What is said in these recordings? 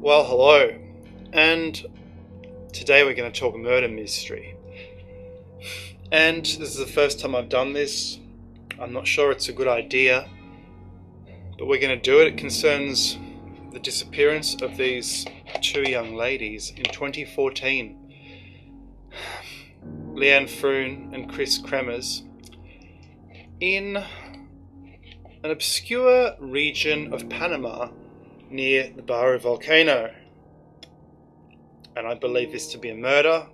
Well, hello, and today we're going to talk murder mystery. And this is the first time I've done this. I'm not sure it's a good idea, but we're going to do it. It concerns the disappearance of these two young ladies in 2014. Froon and Kris Kremers in an obscure region of Panama near the Barra Volcano. And I believe this to be a murder.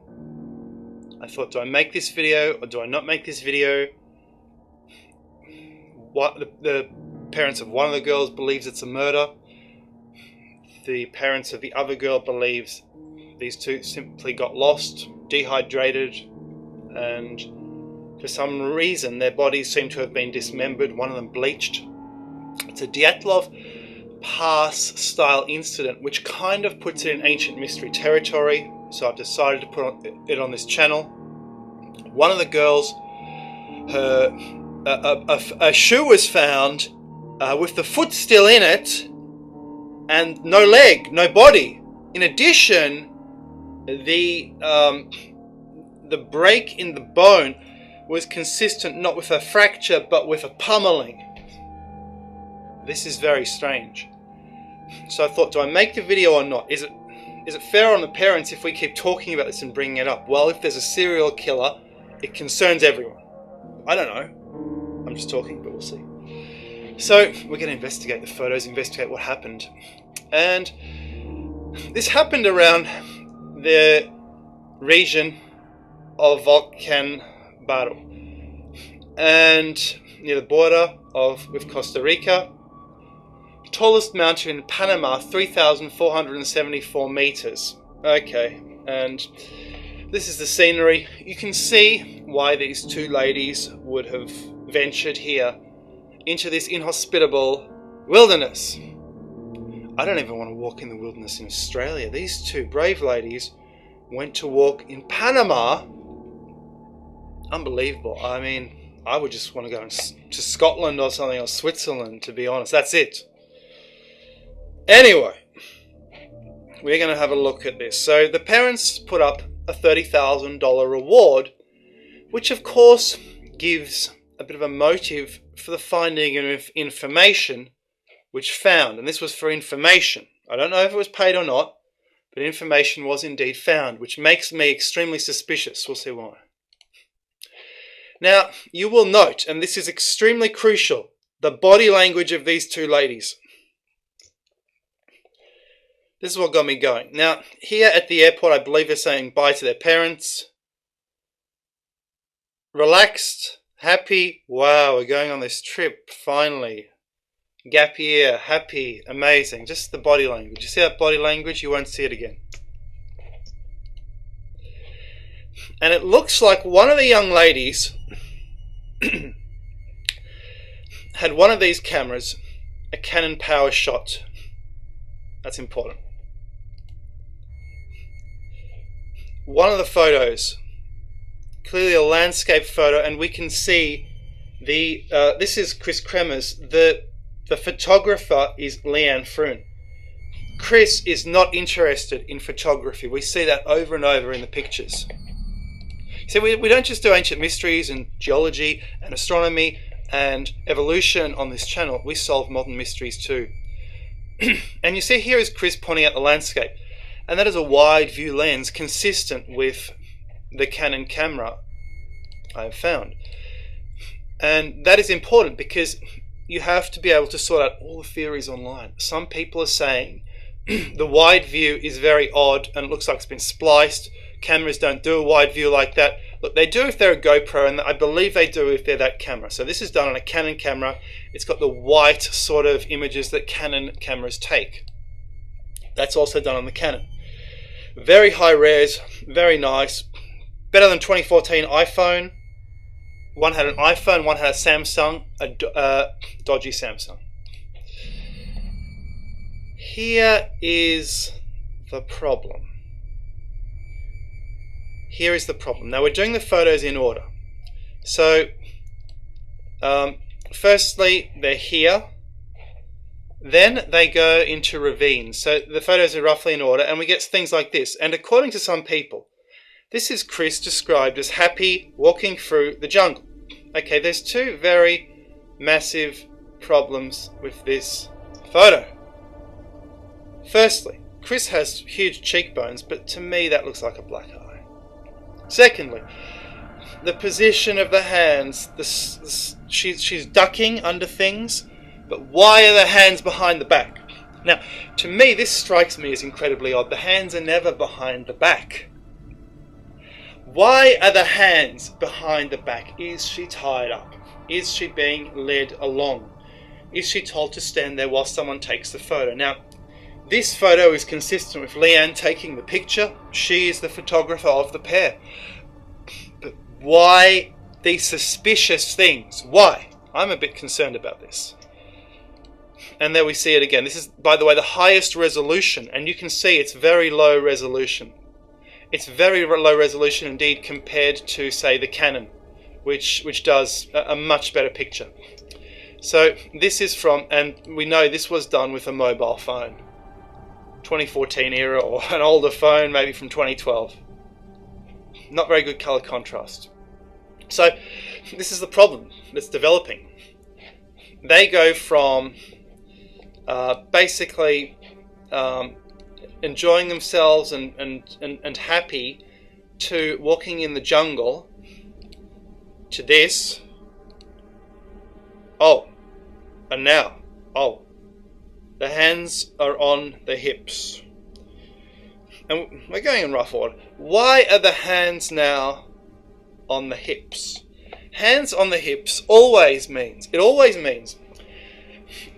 I thought, do I make this video or do I not make this video? The parents of one of the girls believes it's a murder. The parents of the other girl believes these two simply got lost, dehydrated, and for some reason their bodies seem to have been dismembered, one of them bleached. It's a Dyatlov Pass style incident, which kind of puts it in ancient mystery territory, so I've decided to put it on this channel. One of the girls, a shoe was found with the foot still in it and no leg, no body. In addition, the break in the bone was consistent not with a fracture but with a pummeling. This is very strange. So I thought, do I make the video or not? Is it fair on the parents if we keep talking about this and bringing it up? Well, if there's a serial killer, it concerns everyone. I don't know. I'm just talking, but we'll see. So we're going to investigate the photos, investigate what happened. And this happened around the region of Volcan Barro and near the border with Costa Rica. Tallest mountain in Panama, 3,474 meters. Okay, and this is the scenery. You can see why these two ladies would have ventured here into this inhospitable wilderness. I don't even want to walk in the wilderness in Australia. These two brave ladies went to walk in Panama. Unbelievable. I mean, I would just want to go to Scotland or something, or Switzerland, to be honest. That's it. Anyway, we're going to have a look at this. So the parents put up a $30,000 reward, which of course gives a bit of a motive for the finding of information which found. And this was for information. I don't know if it was paid or not, but information was indeed found, which makes me extremely suspicious. We'll see why. Now, you will note, and this is extremely crucial, the body language of these two ladies. This is what got me going. Now, here at the airport, I believe they're saying bye to their parents. Relaxed, happy. Wow, we're going on this trip, finally. Gap year, happy, amazing. Just the body language. You see that body language? You won't see it again. And it looks like one of the young ladies had one of these cameras, a Canon power shot. That's important. One of the photos, clearly a landscape photo, and we can see this is Kris Kremers. The photographer is Froon. Kris is not interested in photography. We see that over and over in the pictures. So we don't just do ancient mysteries and geology and astronomy and evolution on this channel. We solve modern mysteries too. And you see here is Kris pointing out the landscape, and that is a wide view lens consistent with the Canon camera I have found. And that is important because you have to be able to sort out all the theories online. Some people are saying the wide view is very odd and it looks like it's been spliced. Cameras don't do a wide view like that. Look, they do if they're a GoPro, and I believe they do if they're that camera. So this is done on a Canon camera. It's got the white sort of images that Canon cameras take. That's also done on the Canon. Very high res, very nice. Better than 2014 iPhone. One had an iPhone, one had a Samsung, a dodgy Samsung. Here is the problem. Here is the problem. Now we're doing the photos in order. So, firstly, they're here. Then they go into ravines. So the photos are roughly in order, and we get things like this. And according to some people, this is Kris described as happy walking through the jungle. Okay, there's two very massive problems with this photo. Firstly, Kris has huge cheekbones, but to me that looks like a black eye. Secondly, the position of the hands, she's ducking under things, but why are the hands behind the back? Now, to me, this strikes me as incredibly odd. The hands are never behind the back. Why are the hands behind the back? Is she tied up? Is she being led along? Is she told to stand there while someone takes the photo? Now, this photo is consistent with Leanne taking the picture. She is the photographer of the pair. But why these suspicious things? Why? I'm a bit concerned about this. And there we see it again. This is, by the way, the highest resolution, and you can see it's very low resolution. It's very low resolution indeed compared to, say, the Canon, which does a much better picture. So this is from, and we know this was done with a mobile phone, 2014 era, or an older phone, maybe from 2012. Not very good color contrast. So this is the problem that's developing. They go from basically enjoying themselves and happy to walking in the jungle to this. Oh, and now, oh, the hands are on the hips. And we're going in rough order. Why are the hands now on the hips? Hands on the hips always means,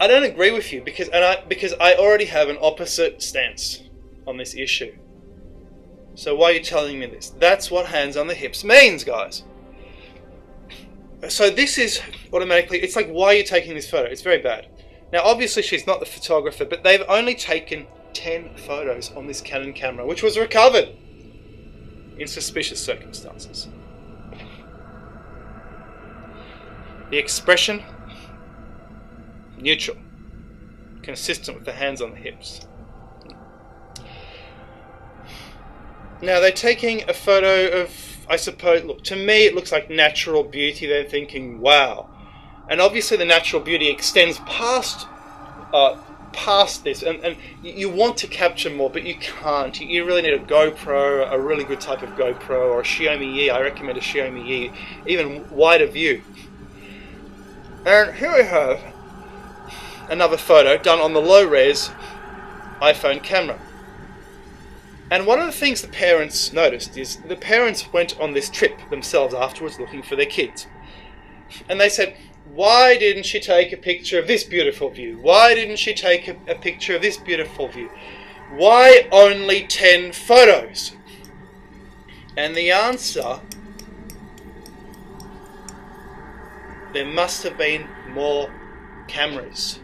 I don't agree with you because I already have an opposite stance on this issue. So why are you telling me this? That's what hands on the hips means, guys. So this is automatically, it's like, why are you taking this photo? It's very bad. Now obviously she's not the photographer, but they've only taken 10 photos on this Canon camera, which was recovered in suspicious circumstances. The expression, neutral, consistent with the hands on the hips. Now they're taking a photo of, I suppose, look, to me it looks like natural beauty. They're thinking, wow. And obviously the natural beauty extends past this, and you want to capture more, but you can't. You really need a GoPro, a really good type of GoPro, or a Xiaomi Yi. I recommend a Xiaomi Yi, even wider view. And here we have another photo done on the low-res iPhone camera. And one of the things the parents noticed is the parents went on this trip themselves afterwards looking for their kids. And they said, why didn't she take a picture of this beautiful view? Why didn't she take a picture of this beautiful view? Why only 10 photos? And the answer, there must have been more cameras.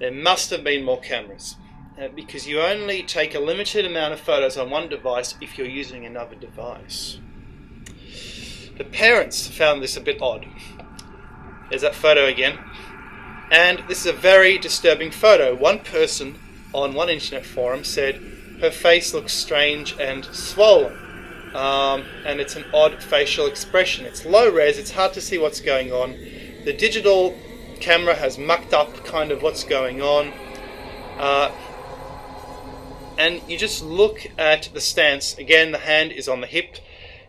There must have been more cameras. Because you only take a limited amount of photos on one device if you're using another device. The parents found this a bit odd. There's that photo again. And this is a very disturbing photo. One person on one internet forum said her face looks strange and swollen. And it's an odd facial expression. It's low res, it's hard to see what's going on. The digital camera has mucked up kind of what's going on. And you just look at the stance. Again, the hand is on the hip.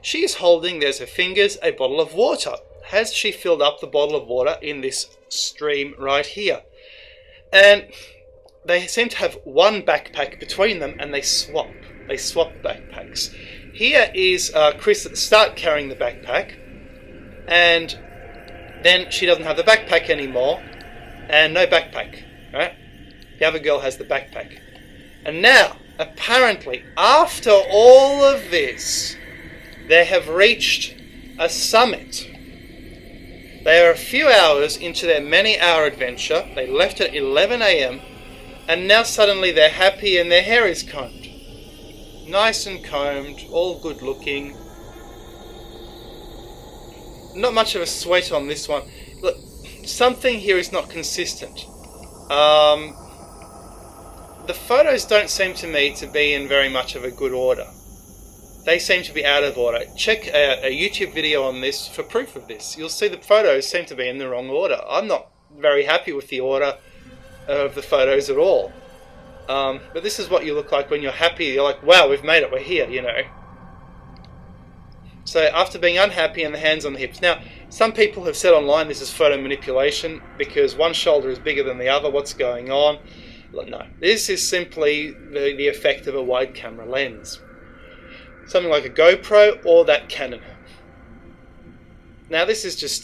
She is holding, there's her fingers, a bottle of water. Has she filled up the bottle of water in this stream right here? And they seem to have one backpack between them, and they swap. They swap backpacks. Here is Kris at the start carrying the backpack, and then she doesn't have the backpack anymore, and no backpack. Right? The other girl has the backpack. And now, apparently, after all of this, they have reached a summit. They are a few hours into their many-hour adventure. They left at 11 a.m. and now suddenly they're happy and their hair is combed. Nice and combed, all good looking. Not much of a sweat on this one. Look, something here is not consistent. The photos don't seem to me to be in very much of a good order. They seem to be out of order. Check a YouTube video on this for proof of this. You'll see the photos seem to be in the wrong order. I'm not very happy with the order of the photos at all. But this is what you look like when you're happy. You're like, wow, we've made it, we're here, you know. So after being unhappy and the hands on the hips. Now, some people have said online this is photo manipulation because one shoulder is bigger than the other. What's going on? No, this is simply the effect of a wide camera lens. Something like a GoPro or that Canon. Now this is just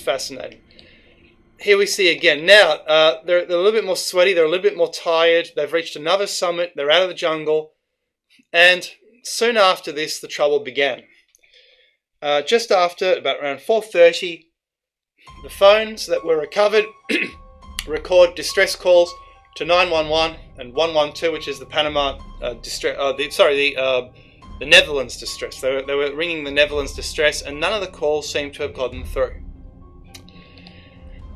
fascinating. Here we see again. Now they're a little bit more sweaty. They're a little bit more tired. They've reached another summit. They're out of the jungle, and soon after this, the trouble began. Just after, about around 4:30, the phones that were recovered record distress calls to 911 and 112, which is the Panama the Netherlands distress. They were ringing the Netherlands distress, and none of the calls seem to have gotten through.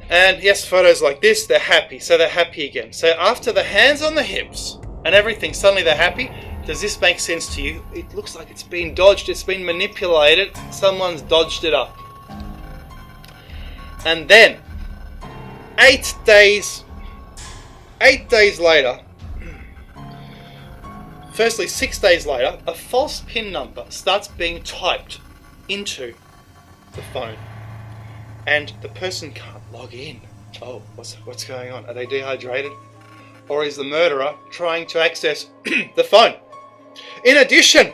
And yes, photos like this, they're happy, so they're happy again. So after the hands on the hips and everything, suddenly they're happy. Does this make sense to you? It looks like it's been dodged, it's been manipulated, someone's dodged it up. And then 8 days later, firstly 6 days later, a false PIN number starts being typed into the phone, and the person can't log in. Oh, what's going on? Are they dehydrated? Or is the murderer trying to access the phone? In addition,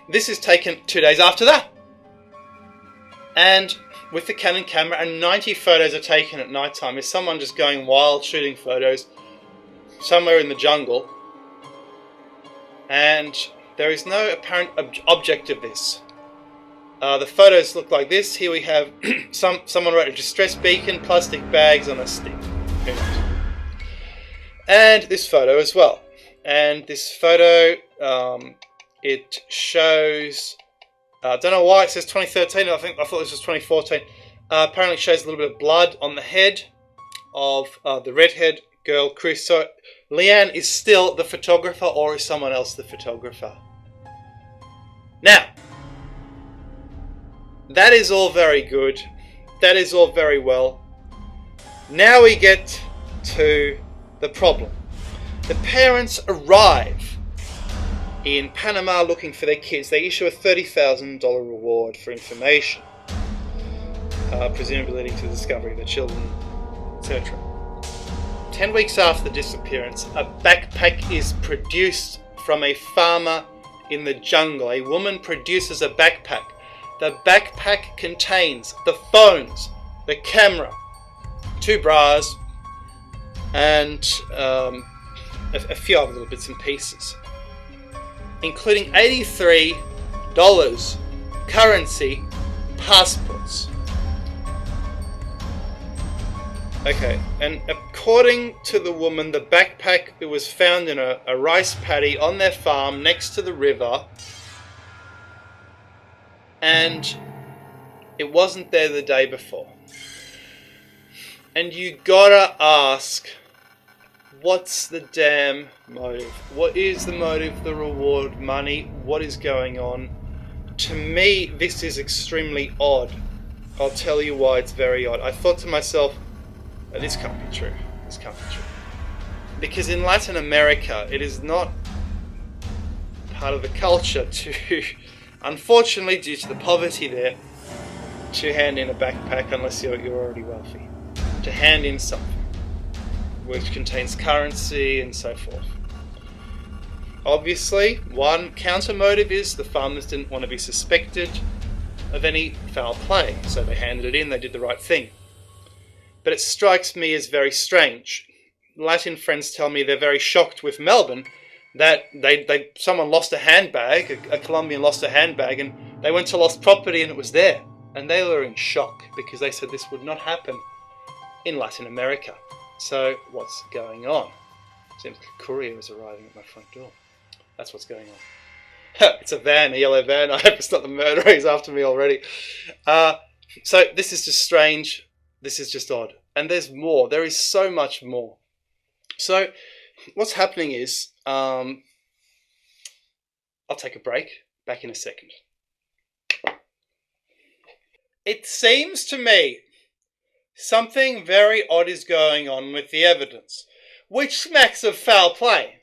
this is taken 2 days after that, and with the Canon camera, and 90 photos are taken at night time. Is someone just going wild shooting photos somewhere in the jungle? And there is no apparent object of this. The photos look like this. Here we have someone wrote a distress beacon, plastic bags on a stick. Who knows? And this photo as well. And this photo, it shows. I don't know why it says 2013. I thought this was 2014. Apparently, it shows a little bit of blood on the head of the redhead girl, Kris. So, Leanne is still the photographer, or is someone else the photographer? Now, that is all very good. That is all very well. Now we get to the problem. The parents arrive in Panama looking for their kids. They issue a $30,000 reward for information, presumably leading to the discovery of the children, etc. 10 weeks after the disappearance, a backpack is produced from a farmer in the jungle. A woman produces a backpack. The backpack contains the phones, the camera, 2 bras, and a few other little bits and pieces, including $83 currency passports. Okay, and according to the woman, the backpack, it was found in a rice paddy on their farm next to the river, and it wasn't there the day before. And you gotta ask, what's the damn motive? What is the motive, the reward, money? What is going on? To me, this is extremely odd. I'll tell you why it's very odd. I thought to myself, oh, this can't be true. This can't be true. Because in Latin America, it is not part of the culture to, unfortunately, due to the poverty there, to hand in a backpack unless you're already wealthy. To hand in something which contains currency and so forth. Obviously, one counter motive is the farmers didn't want to be suspected of any foul play, so they handed it in, they did the right thing. But it strikes me as very strange. Latin friends tell me they're very shocked with Melbourne that someone lost a handbag, a Colombian lost a handbag, and they went to lost property and it was there. And they were in shock because they said this would not happen in Latin America. So what's going on? Seems like a courier is arriving at my front door. That's what's going on. It's a van, a yellow van. I hope it's not the murderer. He's after me already. So this is just strange. This is just odd. And there's more. There is so much more. So what's happening is, I'll take a break. Back in a second. It seems to me something very odd is going on with the evidence, which smacks of foul play.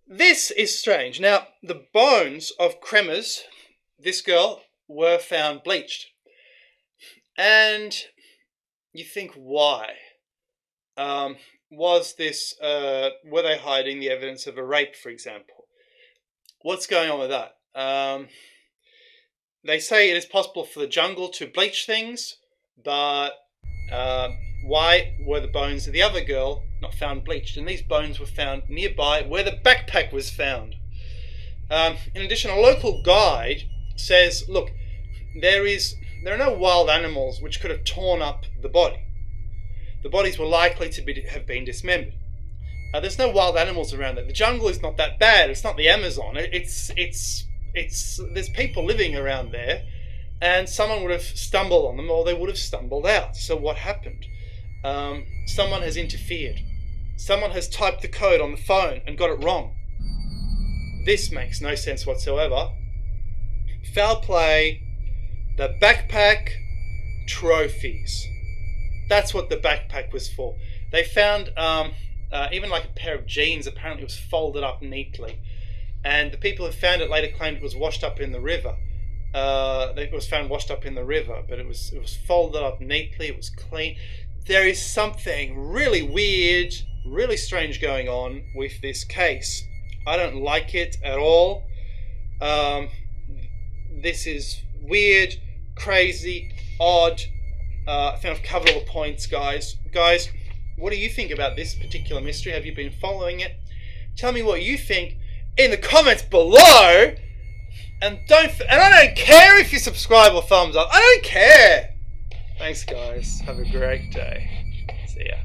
This is strange. Now, the bones of Kremers, this girl, were found bleached. And you think, why? Was this, were they hiding the evidence of a rape, for example? What's going on with that? They say it is possible for the jungle to bleach things, but why were the bones of the other girl not found bleached? And these bones were found nearby where the backpack was found. In addition, a local guide says, look, there are no wild animals which could have torn up the body. The bodies were likely to have been dismembered. There's no wild animals around there. The jungle is not that bad. It's not the Amazon. There's people living around there, and someone would have stumbled on them, or they would have stumbled out. So what happened? Someone has interfered. Someone has typed the code on the phone and got it wrong. This makes no sense whatsoever. Foul play. The backpack, trophies. That's what the backpack was for. They found even like a pair of jeans. Apparently it was folded up neatly. And the people who found it later claimed it was washed up in the river. It was found washed up in the river, but it was folded up neatly. It was clean. There is something really weird, really strange going on with this case. I don't like it at all. This is weird, crazy, odd. I think I've covered all the points, guys. Guys, what do you think about this particular mystery? Have you been following it? Tell me what you think in the comments below. And I don't care if you subscribe or thumbs up. I don't care. Thanks, guys. Have a great day. See ya.